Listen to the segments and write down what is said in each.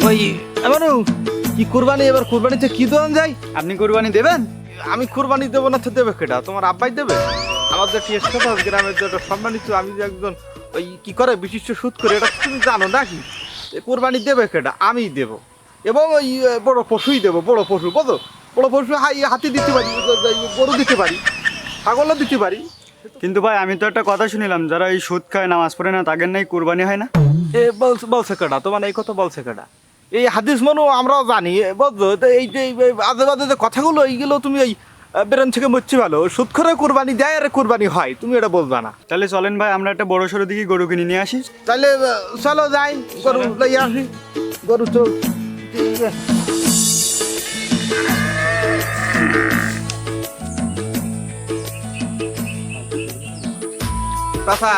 ওই এমনও কি কুরবানি, এবার কুরবানিতে কি দেওয়া যায়? আপনি কুরবানি দেবেন? আমি কুরবানি দেবো না তো দেবে কেটা? তোমার আব্বাই দেবে? আমার যে টেস্ট গ্রামের যে একটা সম্মানিত, আমি যে একজন ওই কি করে বিশিষ্ট সুদ করে, এটা তুমি জানো নাকি? কুরবানি দেবে কেটা? আমি দেব, এবং ওই বড় পশুই দেবো, বড় পশু বুঝো, বড় পশু হাতি দিতে পারি, গরু দিতে পারি, ছাগলও দিতে পারি। কিন্তু ভাই আমি তো একটা কথা শুনিলাম, যারা এই সুদ খায় নামাজ পড়ে না তাদের নাই কুরবানি হয় না। বলছে কেটা? তোমার এই কথা বলছে কেটা? এই হাদিস মনু আমরাও জানি বুঝলো। তো এই যে আজে বাজে যে কথাগুলো, এইগুলো তুমি এই বেরেন থেকে মরছি ভালো, সুদ করে কুরবানি দেয় আর কুরবানি হয়, তুমি এটা বলবা না। তাহলে চলেন ভাই আমরা একটা বড় সড়ো দিকে গরু কিনে নিয়ে আসি। তাহলে চলো যাই, গরু লইয়া আসি। গরু তো চাচা,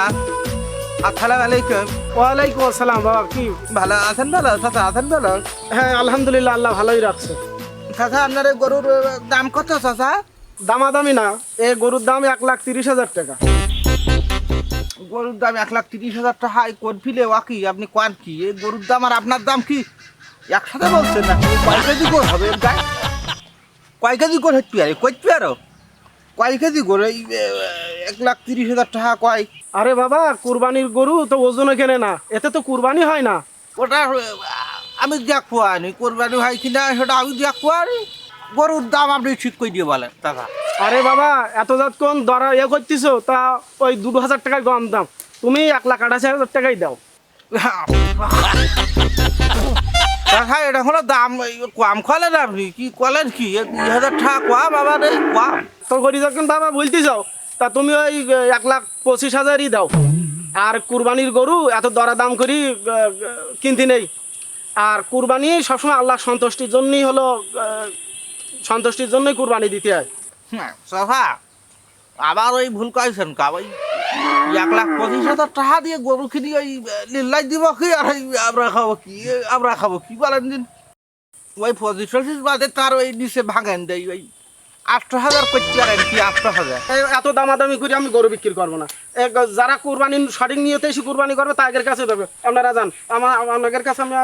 আসসালামু আলাইকুম। ওয়ালাইকুম আসসালাম। বাবা কি ভালো আছেন? ভালো চাচা আছেন? ভালো। হ্যাঁ আলহামদুলিল্লাহ, আল্লাহ ভালোই রাখছে। চাচা আপনার এই গরুর দাম কত চাচা? দামাদামি না, এই গরুর দাম 1,30,000 টাকা। গরুর দাম 1,30,000 টাকা? হাই কোন ফিলে ওয়াকি আপনি কোন কি? এই গরুর দাম আর আপনার দাম কি একসাথে বলছেন না? কয় কেজি গোর হবে গাই? কয় কেজি গোর হচ্ছে আরে কইতে আরো কয় কেজি গোর? এই 1,30,000 টাকা কয়? আরে বাবা, কুরবানির গরু তো ওজনে কেনে না, এতে তো কুরবানি হয় না। ওটা আমি দেখবো আনি, কোরবানি হয় কিনা সেটা আমি দেখবো। আর গরুর দাম আপনি ঠিক করে দিয়ে বলেন টাকা। আরে বাবা, এত কোন দরা করতেছ, তা ওই 2,000 টাকায় কম দাম, তুমি 1,28,000 টাকাই দাও। টাকা এটা হলো দাম কম খলেন আপনি? কি কলেন কি 2,000 টাকা কম? আবার এই কম তো করি যখন বাবা বলতে যাও, তা তুমি ওই 1,25,000ই দাও। আর কুরবানির গরু এত দরা দাম করি কিনতে নেই। আর কুরবানি সবসময় আল্লাহ সন্তুষ্টির জন্যই হলো, সন্তুষ্টির জন্যই কুরবানি দিতে হয়। সফা আবার ওই ভুল করেছেন কা? ওই 1,25,000 টাকা দিয়ে গরু কিনি ওই লিল্লাই দিব কি? আর ওই আমরা খাবো কি? আমরা খাবো কি বলেন দিন? ওই 25 বাদে তার ওই নিচে ভাঙেন দেয় ওই 8,000 করতে পারেন কি? 8,000 এত দামাদামি করে আমি গরু বিক্রি করবো না। যারা কুরবানি সঠিক নিয়তে এসে কুরবানি করবে তাদের কাছে দেবে। আপনারা যান, আপনাদের কাছে আমি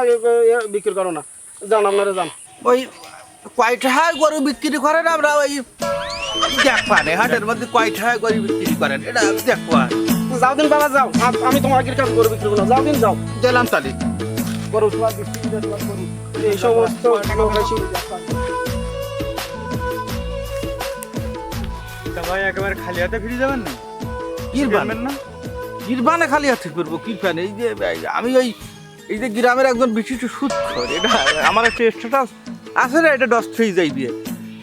বিক্রি করবো না। যান, আপনারা যান। ওই কয় টাকায় গরু বিক্রি করেন? আমরা ওই দেখবানে হাটের মধ্যে কয় টাকায় গরু বিক্রি করেন এটা দেখবান। যাও দিন বাবা, যাও। আমি তোমার কাছে গরু বিক্রি করবো না। যাও দিন, যাও। গেলাম তাহলে। গরু তোমার বিক্রি করবো, এই সমস্ত তা ভাই একেবারে খালি হাতে ফিরে যাবেন না? কিরবান না কিরবানে খালি হাতে করবো? কিরবানে এই যে আমি ওই এই যে গ্রামের একজন বিশিষ্ট সুদখোর, এটা আমার একটা স্ট্যাটাস আছে না, এটা ডস্ট হয়ে যাই দিয়ে।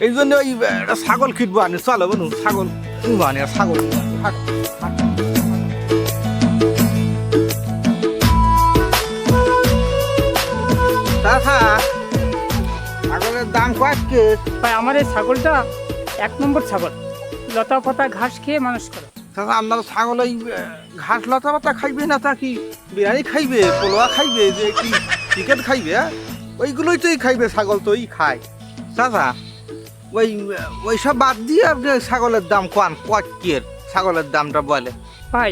এই জন্য ওই একটা ছাগল কিনবো আনি। চলো বলুন, ছাগল কিনবো আনি। আর ছাগল ছাগলের দাম কয়েক? ভাই আমার এই ছাগলটা 1 নম্বর ছাগল, লতা পাতা ঘাস খেয়ে মানুষ করে। আপনার ছাগল ওই ঘাস লতা পাতা খাইবে না? তা কি বিরিয়ানি খাইবে, পোলোয়া খাইবে, যে কি চিকেন খাইবে? ওইগুলোই তোই খাইবে, ছাগল তো ওই খায়। চাচা ওই ওই সব বাদ দিয়ে আপনি ছাগলের দাম কোন কয়ের ছাগলের দামটা বলে? ভাই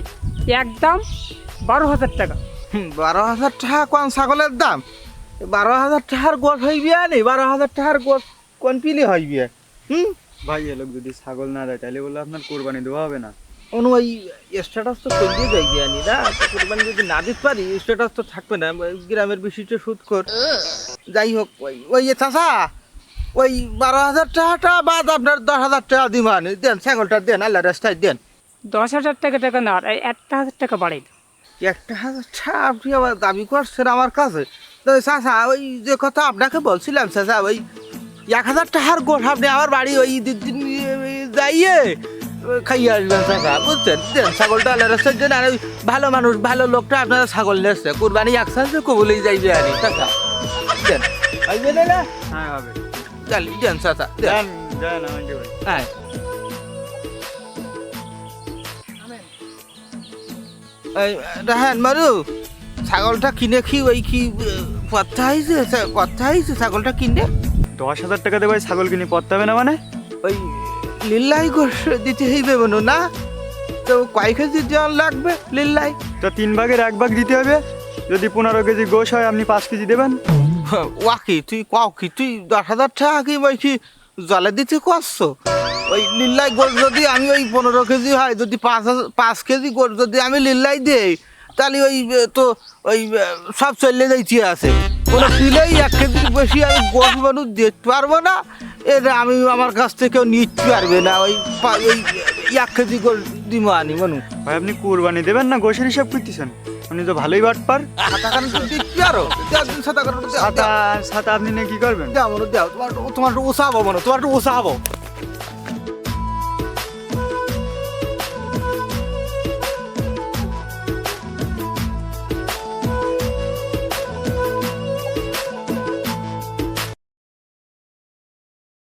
একদম 12,000 টাকা। 12,000 টাকা কোন ছাগলের দাম? 12,000 টাকার গোস হইবে আনি? 12,000 টাকার গোস কোন পিলে হইবে? ভাই এ লোক যদি ছাগল না দেয় তাহলে বললে আপনার কোরবানি দেওয়া হবে না। অনু ওই স্ট্যাটাস তো করিয়ে যাইবে আনি না? কোরবানি যদি না দিতে পারি স্ট্যাটাস তো থাকবে না। গ্রামের বিশিষ্ট সুদখোর। যাই হোক, ওই ওই চাচা ওই 12,000 টাকাটা বাদ আপনার 10,000 টাকা দিবেন। দেন ছাগলটা দেন, আল্লাহ রাস্তায় দেন। 10,000 টাকা না, 1,000 টাকা বাড়াই দাও। 1,000 টাকা আপনি আবার দাবি করছেন আমার কাছে? তো চাচা ওই যে কথা আপনাকে বলছিলাম চাচা, ওই 1,000 টাকার গোঠ আপনি আমার বাড়ি ওই দিন যাইয়ে খাইয়ে আসবেন চাচা, বুঝছেন? দেন ছাগলটা আল্লাহ রাস্তায় দেন। আর ওই ভালো মানুষ, ভালো লোকটা আপনারা ছাগল নিয়েছে, কুরবানি একসাথে কবুলেই যাইবে আনি চাচা। দেন আসবে না? হ্যাঁ হবে। চালি দেন চাচা, দেন। যান যান আমাকে ভাই। হ্যাঁ হ্যাঁ মারু, ছাগলটা কিনে কি ওই কি কথা হয়েছে? কথা হয়েছে ছাগলটা কিনে 10,000 টাকা দিয়ে ভাই ছাগল কিনে পড়তে হবে না মানে? ওই লিল্লাই গোশ দিতে হইবে বনু না? তো কয় কেজি দেওয়ার লাগবে লিল্লাই? তো 3 ভাগের 1 ভাগ দিতে হবে। যদি 15 কেজি গোশ হয় আপনি 5 কেজি দেবেন। ওয়াকি তুই কও কি তুই 10,000 টাকা কি ওই কি জলে দিতে করছো ওই লিল্লাই গোল যদি আমি ওই 15 কেজি হয় যদি 5 কেজি গোল যদি আমি লিল্লাই দেই তাহলে ওই তো ওই সব চলে যাইতে আছে কোনো দিলেই 1 কেজি বেশি আমি গোল মানুষ দিতে পারবো না এটা আমি আমার কাছ থেকে কেউ নিতে পারবে না ওই 1 কেজি গোল দিব আনি মানু ভাই আপনি কুরবানি দেবেন না গোশের হিসাব করতেছেন আপনি তো ভালোই বাটপার। দিতে পারো ছাতা ছাতা আপনি নিয়ে কি করবেন? দাও মনে দাও তোমার উৎসাহ মনে তোমার উৎসাহ